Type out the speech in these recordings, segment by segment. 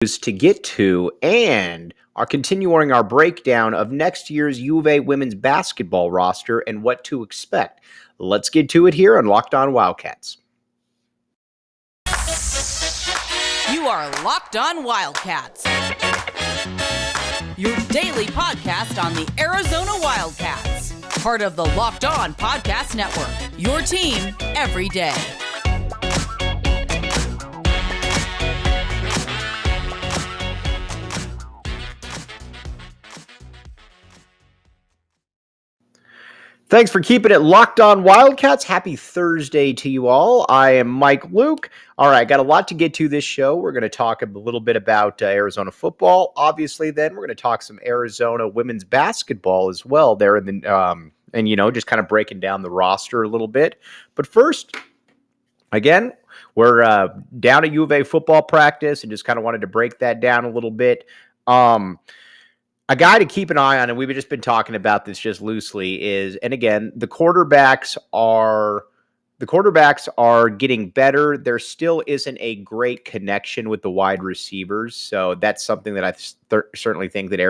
to get to and are continuing our breakdown of next year's U of A women's basketball roster and what to expect. Let's get to it here on Locked On Wildcats. You are Locked On Wildcats, your daily podcast on the Arizona Wildcats, part of the Locked On Podcast Network, your team every day. Thanks for keeping it Locked On Wildcats. Happy Thursday to you all. I am Mike Luke. All right, got a lot to get to this show. We're going to talk a little bit about Arizona football. Obviously, then we're going to talk some Arizona women's basketball as well. There in the and just kind of breaking down the roster a little bit. But first, again, we're down at U of A football practice and just kind of wanted to break that down a little bit. A guy to keep an eye on, and we've just been talking about this just loosely, is, and again, the quarterbacks are getting better. There still isn't a great connection with the wide receivers, so that's something that I certainly think that the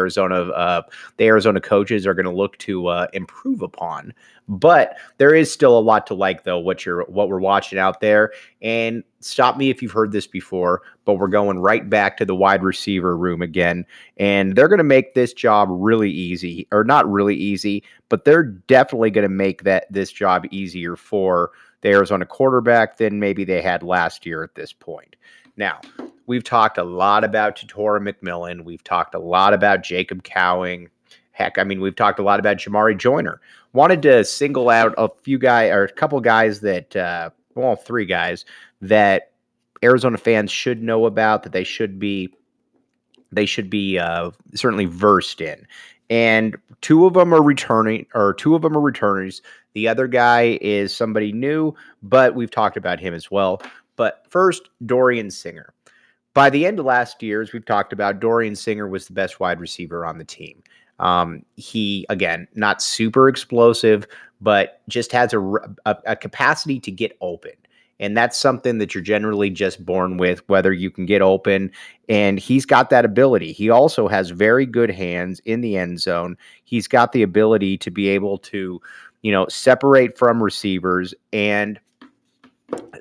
Arizona coaches are going to look to improve upon. But there is still a lot to like, though, what we're watching out there. And stop me if you've heard this before, but we're going right back to the wide receiver room again. And they're going to make this job really easy, or not really easy, but they're definitely going to make this job easier for the Arizona quarterback than maybe they had last year at this point. Now, we've talked a lot about Tatora McMillan. We've talked a lot about Jacob Cowing. Heck, we've talked a lot about Jamari Joyner. Wanted to single out a couple guys that, three guys that Arizona fans should know about, that they should be certainly versed in. And two of them are returners. The other guy is somebody new, but we've talked about him as well. But first, Dorian Singer. By the end of last year, as we've talked about, Dorian Singer was the best wide receiver on the team. He, again, not super explosive, but just has a capacity to get open. And that's something that you're generally just born with, whether you can get open. And he's got that ability. He also has very good hands in the end zone. He's got the ability to be able to, separate from receivers and,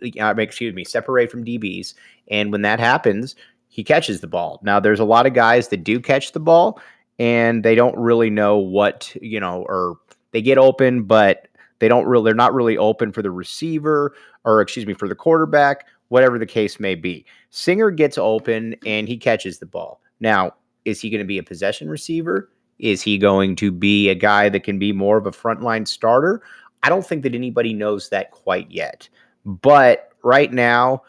separate from DBs. And when that happens, he catches the ball. Now, there's a lot of guys that do catch the ball, and they don't really know what, or they get open, but they're not really open for the receiver for the quarterback, whatever the case may be. Singer gets open and he catches the ball. Now, is he going to be a possession receiver? Is he going to be a guy that can be more of a frontline starter? I don't think that anybody knows that quite yet. But right now,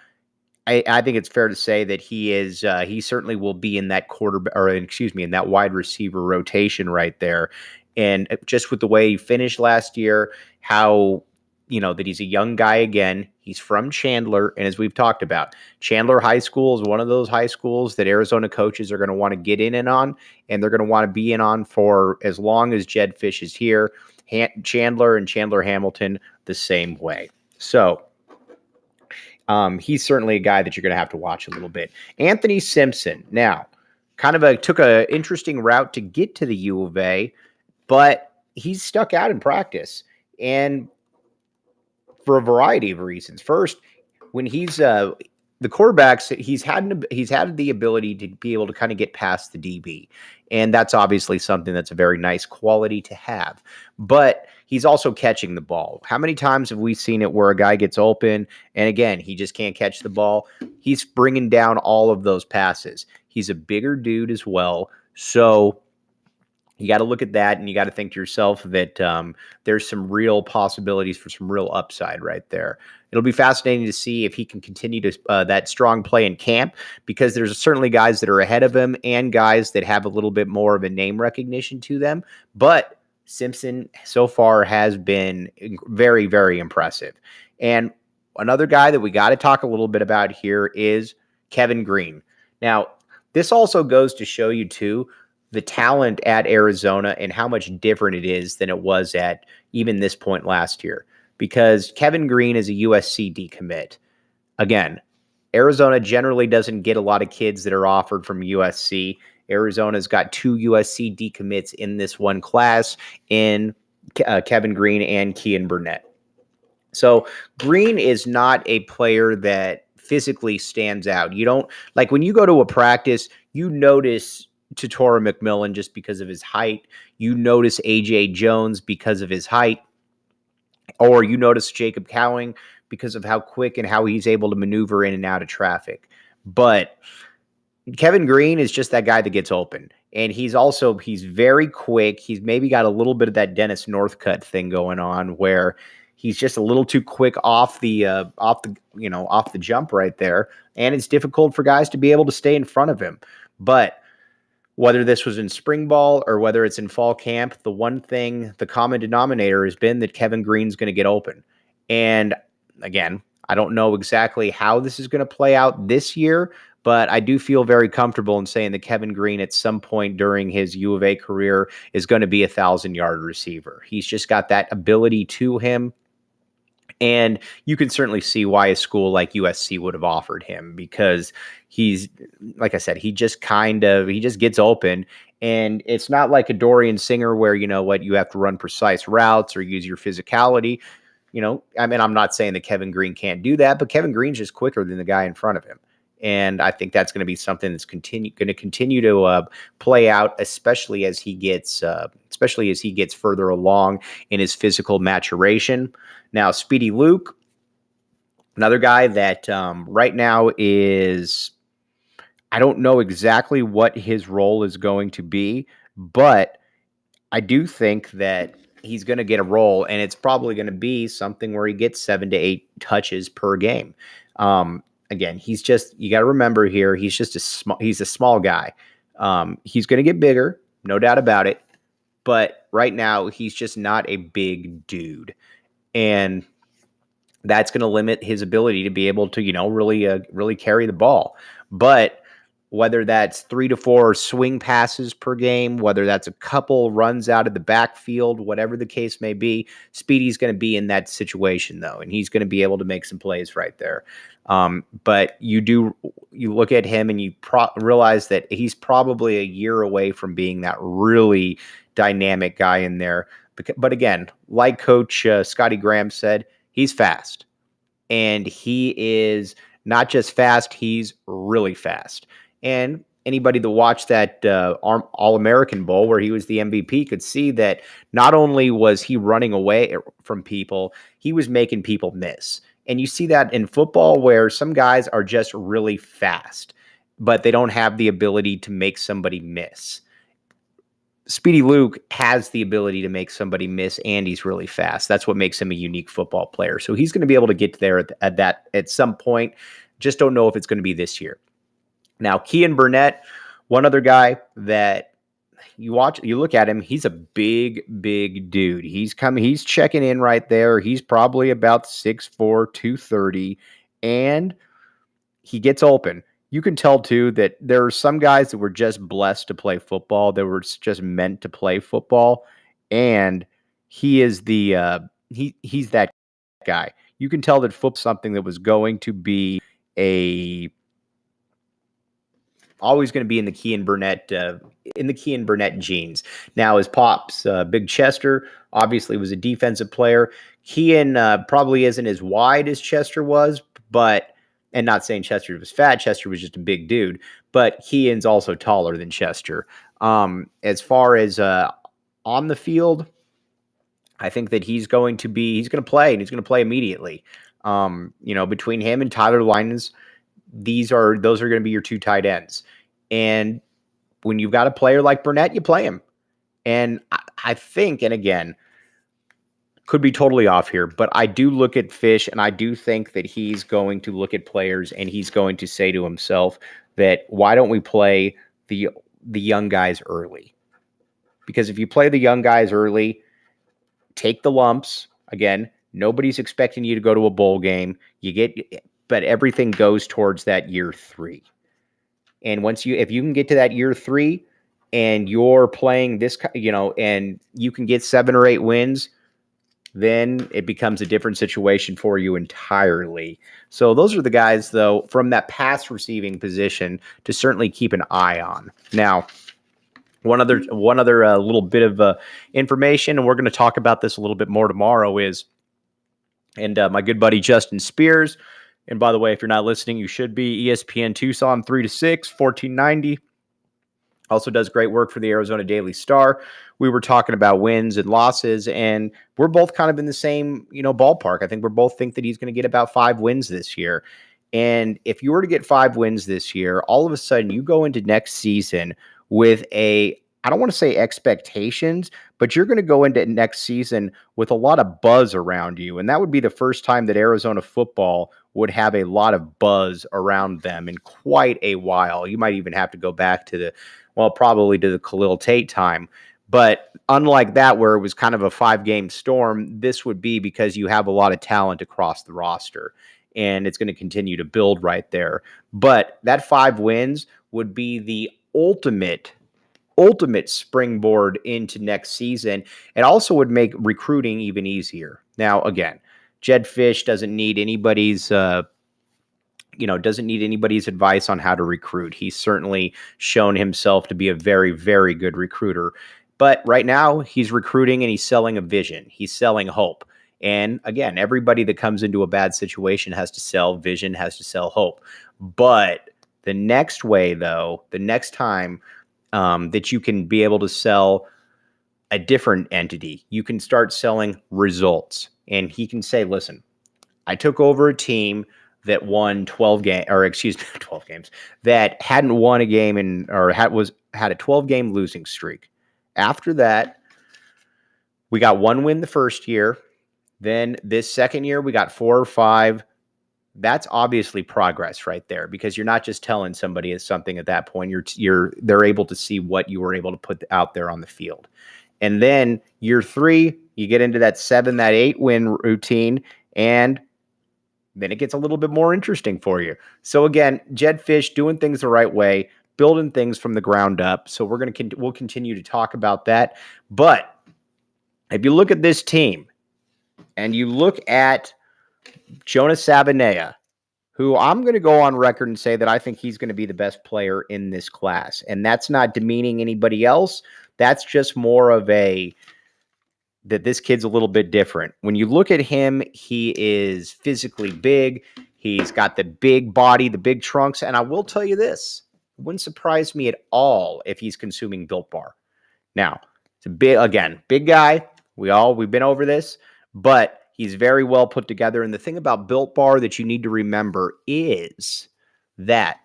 I think it's fair to say that he certainly will be in that in that wide receiver rotation right there. And just with the way he finished last year, how, that he's a young guy again. He's from Chandler. And as we've talked about, Chandler High School is one of those high schools that Arizona coaches are going to want to get in and on. And they're going to want to be in on for as long as Jed Fish is here. Chandler and Chandler Hamilton the same way. So he's certainly a guy that you're going to have to watch a little bit. Anthony Simpson. Now, took an interesting route to get to the U of A, but he's stuck out in practice, and for a variety of reasons. First, when he's the quarterbacks, he's had the ability to be able to kind of get past the DB, and that's obviously something that's a very nice quality to have. But he's also catching the ball. How many times have we seen it where a guy gets open and again he just can't catch the ball? He's bringing down all of those passes. He's a bigger dude as well, so you got to look at that, and you got to think to yourself that there's some real possibilities for some real upside right there. It'll be fascinating to see if he can continue to that strong play in camp, because there's certainly guys that are ahead of him and guys that have a little bit more of a name recognition to them. But Simpson so far has been very, very impressive. And another guy that we got to talk a little bit about here is Kevin Green. Now, this also goes to show you, too, the talent at Arizona and how much different it is than it was at even this point last year. Because Kevin Green is a USC decommit. Again, Arizona generally doesn't get a lot of kids that are offered from USC. Arizona's got 2 USC decommits in this one class in Kevin Green and Kean Burnett. So Green is not a player that physically stands out. You don't like when you go to a practice, you notice Tutora McMillan just because of his height. You notice AJ Jones because of his height, or you notice Jacob Cowing because of how quick and how he's able to maneuver in and out of traffic. But Kevin Green is just that guy that gets open. And he's very quick. He's maybe got a little bit of that Dennis Northcutt thing going on where he's just a little too quick off the jump right there. And it's difficult for guys to be able to stay in front of him. But whether this was in spring ball or whether it's in fall camp, the one thing, the common denominator has been that Kevin Green's going to get open. And again, I don't know exactly how this is going to play out this year, but I do feel very comfortable in saying that Kevin Green at some point during his U of A career is going to be 1,000-yard receiver. He's just got that ability to him. And you can certainly see why a school like USC would have offered him, because he's, like I said, he just gets open. And it's not like a Dorian Singer where, you have to run precise routes or use your physicality. I'm not saying that Kevin Green can't do that, but Kevin Green's just quicker than the guy in front of him. And I think that's going to be something that's going to continue to play out, especially as he gets further along in his physical maturation. Now, Speedy Luke, another guy that right now is, I don't know exactly what his role is going to be, but I do think that he's going to get a role, and it's probably going to be something where he gets 7 to 8 touches per game. Again, you got to remember here, he's a small guy. He's going to get bigger, no doubt about it. But right now, he's just not a big dude. And that's going to limit his ability to be able to, really carry the ball. But whether that's 3 to 4 swing passes per game, whether that's a couple runs out of the backfield, whatever the case may be, Speedy's going to be in that situation, though, and he's going to be able to make some plays right there. But you look at him and you realize that he's probably a year away from being that really dynamic guy in there. But again, like Coach Scotty Graham said, he's fast. And he is not just fast, he's really fast. And anybody that watched that All-American Bowl where he was the MVP could see that not only was he running away from people, he was making people miss. And you see that in football where some guys are just really fast, but they don't have the ability to make somebody miss. Speedy Luke has the ability to make somebody miss, and he's really fast. That's what makes him a unique football player. So he's going to be able to get there at some point. Just don't know if it's going to be this year. Now, Kean Burnett, one other guy that you look at him, he's a big, big dude. He's checking in right there. He's probably about 6'4", 230, and he gets open. You can tell, too, that there are some guys that were just blessed to play football. They were just meant to play football, and he is he's that guy. You can tell that football's something that was going to be always going to be in the Kean Burnett genes. Now, his pops, Big Chester, obviously was a defensive player. Kean probably isn't as wide as Chester was, and not saying Chester was fat, Chester was just a big dude, but Kean's also taller than Chester. As far as on the field, I think that he's going to play, and he's going to play immediately. Between him and Tyler Linens, those are going to be your 2 tight ends. And when you've got a player like Burnett, you play him. And I think, and again, could be totally off here, but I do look at Fish, and I do think that he's going to look at players and he's going to say to himself that, why don't we play the young guys early? Because if you play the young guys early, take the lumps. Again, nobody's expecting you to go to a bowl game. But everything goes towards that year 3. And if you can get to that year 3 and you're playing this, and you can get 7 or 8 wins, then it becomes a different situation for you entirely. So those are the guys, though, from that pass receiving position to certainly keep an eye on. Now, one other little bit of information, and we're going to talk about this a little bit more tomorrow, is, and my good buddy Justin Spears, and by the way, if you're not listening, you should be, ESPN Tucson 3 to 6, 1490. Also does great work for the Arizona Daily Star. We were talking about wins and losses, and we're both kind of in the same, ballpark. I think we both think that he's going to get about 5 wins this year. And if you were to get 5 wins this year, all of a sudden you go into next season with I don't want to say expectations, but you're going to go into next season with a lot of buzz around you. And that would be the first time that Arizona football would have a lot of buzz around them in quite a while. You might even have to go back to probably to the Khalil Tate time. But unlike that, where it was kind of a 5-game storm, this would be because you have a lot of talent across the roster, and it's going to continue to build right there. But that 5 wins would be the ultimate springboard into next season. It also would make recruiting even easier. Now, again, Jedd Fisch doesn't need anybody's advice on how to recruit. He's certainly shown himself to be a very, very good recruiter. But right now, he's recruiting and he's selling a vision. He's selling hope. And again, everybody that comes into a bad situation has to sell vision, has to sell hope. But the next time that you can be able to sell a different entity, you can start selling results. And he can say, listen, I took over a team that won 12 games, that hadn't won a game had a 12-game losing streak. After that, we got 1 win the first year. Then this second year, we got 4 or 5. That's obviously progress right there, because you're not just telling somebody something at that point. They're able to see what you were able to put out there on the field. And then year 3, you get into that 7, that 8 win routine, and then it gets a little bit more interesting for you. So again, Jedd Fisch doing things the right way, building things from the ground up. So we'll continue to talk about that. But if you look at this team and you look at Jonas Sabanea, who I'm going to go on record and say that I think he's going to be the best player in this class. And that's not demeaning anybody else. That's just more of that this kid's a little bit different. When you look at him, he is physically big. He's got the big body, the big trunks. And I will tell you this, it wouldn't surprise me at all if he's consuming Built Bar. Now, it's big guy. We've been over this, but he's very well put together. And the thing about Built Bar that you need to remember is that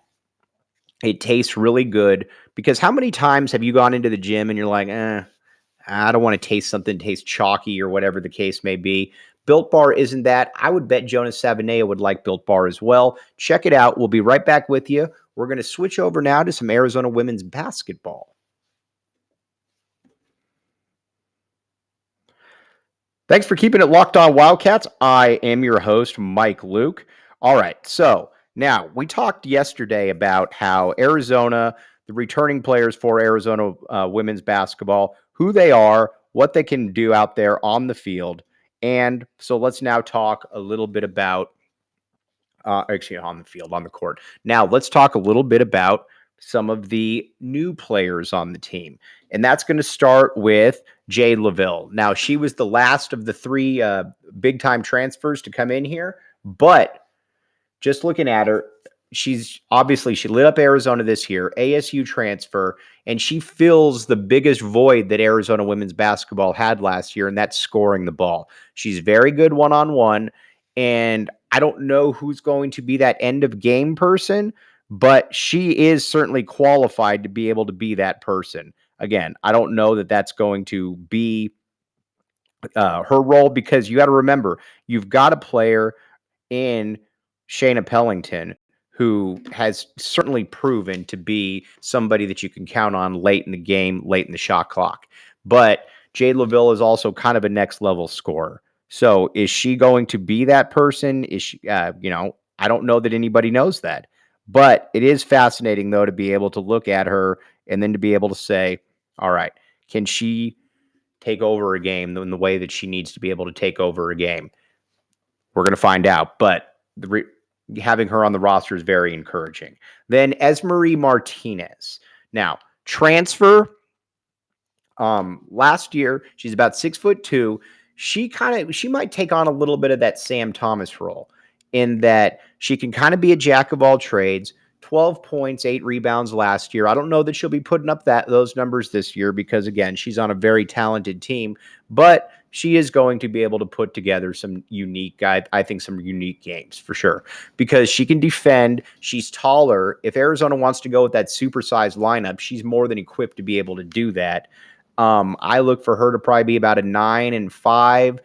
it tastes really good. Because how many times have you gone into the gym and you're like, I don't want to taste something that tastes chalky or whatever the case may be. Built Bar isn't that. I would bet Jonas Sabanea would like Built Bar as well. Check it out. We'll be right back with you. We're going to switch over now to some Arizona women's basketball. Thanks for keeping it locked on Wildcats. I am your host, Mike Luke. All right, so now we talked yesterday about how Arizona, the returning players for Arizona women's basketball, who they are, what they can do out there on the field. And so let's now talk a little bit about, on the court. Now let's talk a little bit about some of the new players on the team. And that's going to start with Jade LaVille. Now, she was the last of the 3 big-time transfers to come in here, but just looking at her, she lit up Arizona this year, ASU transfer, and she fills the biggest void that Arizona women's basketball had last year, and that's scoring the ball. She's very good one-on-one, and I don't know who's going to be that end-of-game person, but she is certainly qualified to be able to be that person. Again, I don't know that that's going to be her role, because you got to remember, you've got a player in Shayna Pellington who has certainly proven to be somebody that you can count on late in the game, late in the shot clock. But Jade LaVille is also kind of a next level scorer. So is she going to be that person? Is she, I don't know that anybody knows that. But it is fascinating, though, to be able to look at her and then to be able to say, all right, can she take over a game in the way that she needs to be able to take over a game? We're going to find out, but having her on the roster is very encouraging. Then Esmery Martinez. Now, transfer last year, she's about 6'2". She might take on a little bit of that Sam Thomas role in that she can kind of be a jack of all trades. 12 points, 8 rebounds last year. I don't know that she'll be putting up those numbers this year because, again, she's on a very talented team, but she is going to be able to put together some unique, I think some unique games for sure, because she can defend. She's taller. If Arizona wants to go with that supersized lineup, she's more than equipped to be able to do that. I look for her to probably be about a 9 and 5,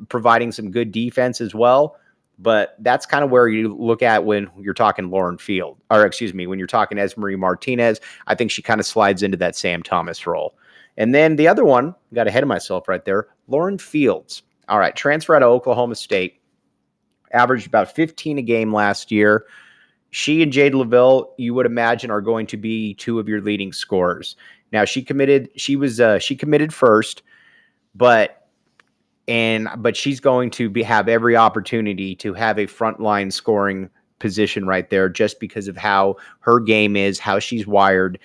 providing some good defense as well. But that's kind of where you look at when you're talking when you're talking Esmery Martinez. I think she kind of slides into that Sam Thomas role. And then the other one, got ahead of myself right there, Lauren Fields. All right, transfer out of Oklahoma State, averaged about 15 a game last year. She and Jade LaVille, you would imagine, are going to be two of your leading scorers. Now, she committed first, but she's going to have every opportunity to have a frontline scoring position right there just because of how her game is, how she's wired.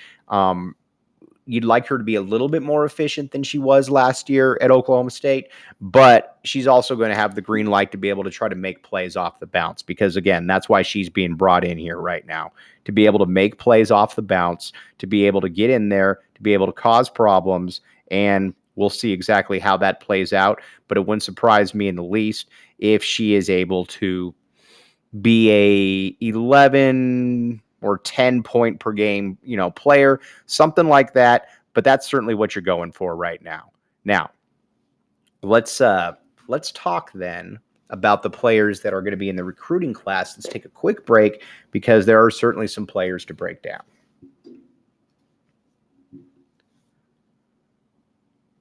You'd like her to be a little bit more efficient than she was last year at Oklahoma State, but she's also going to have the green light to be able to try to make plays off the bounce because, again, that's why she's being brought in here right now, to be able to make plays off the bounce, to be able to get in there, to be able to cause problems, and we'll see exactly how that plays out, but it wouldn't surprise me in the least if she is able to be a 11 or 10 point per game, player, something like that. But that's certainly what you're going for right now. Now, let's talk then about the players that are going to be in the recruiting class. Let's take a quick break because there are certainly some players to break down.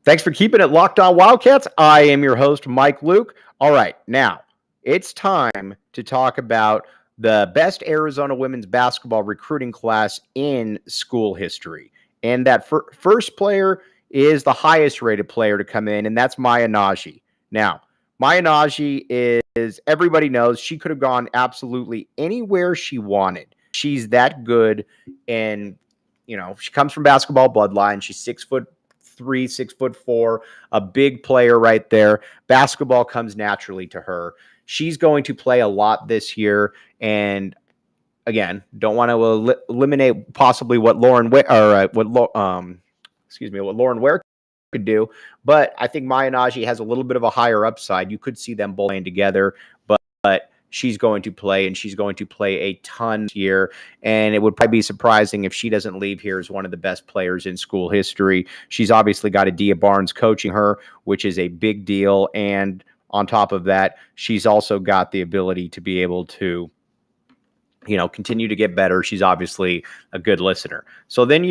Thanks for keeping it locked on Wildcats. I am your host, Mike Luke. All right, now it's time to talk about the best Arizona women's basketball recruiting class in school history. And that first player is the highest rated player to come in, and that's Maya Naji. Now, Maya Naji is, everybody knows, she could have gone absolutely anywhere she wanted. She's that good, and, she comes from basketball bloodline. She's 6'3", 6'4", a big player right there. Basketball comes naturally to her. She's going to play a lot this year, and again, don't want to eliminate possibly what Lauren Ware could do, but I think Maya Naji has a little bit of a higher upside. You could see them both playing together, but she's going to play, and she's going to play a ton here, and it would probably be surprising if she doesn't leave here as one of the best players in school history. She's obviously got Adia Barnes coaching her, which is a big deal, and on top of that, she's also got the ability to be able to, continue to get better. She's obviously a good listener. So then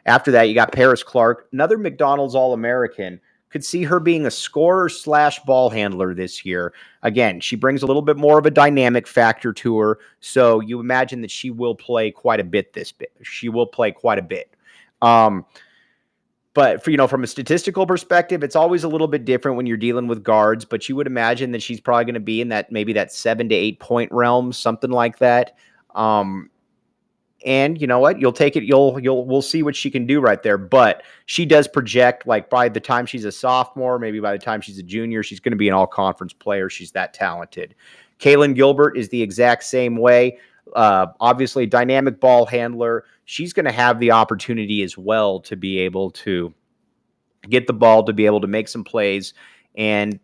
after that, you got Paris Clark, another McDonald's All-American. Could see her being a scorer / ball handler this year. Again, she brings a little bit more of a dynamic factor to her. So you imagine that she will play quite a bit She will play quite a bit. But from a statistical perspective, it's always a little bit different when you're dealing with guards, but you would imagine that she's probably going to be in maybe that 7 to 8 point realm, something like that. And you know what? You'll take it. We'll see what she can do right there. But she does project, like, by the time she's a sophomore, maybe by the time she's a junior, she's going to be an all-conference player. She's that talented. Kaylin Gilbert is the exact same way. Obviously, dynamic ball handler. She's going to have the opportunity as well to be able to get the ball, to be able to make some plays. And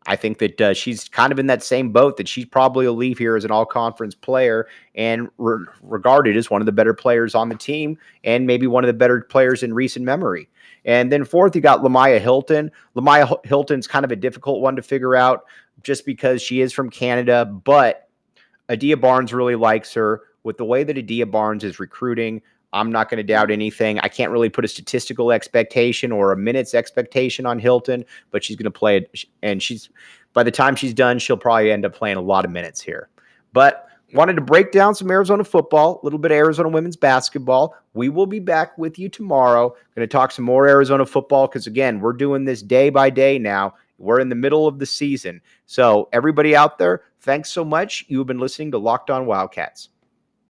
I think that she's kind of in that same boat, that she probably will leave here as an all-conference player and regarded as one of the better players on the team and maybe one of the better players in recent memory. And then fourth, you got Lamaya Hilton. Lamaya Hilton's kind of a difficult one to figure out just because she is from Canada, but Adia Barnes really likes her. With the way that Adia Barnes is recruiting, I'm not going to doubt anything. I can't really put a statistical expectation or a minutes expectation on Hilton, but she's going to play it. And by the time she's done, she'll probably end up playing a lot of minutes here. But wanted to break down some Arizona football, a little bit of Arizona women's basketball. We will be back with you tomorrow. Going to talk some more Arizona football because, again, we're doing this day by day now. We're in the middle of the season. So, everybody out there, thanks so much. You've been listening to Locked On Wildcats.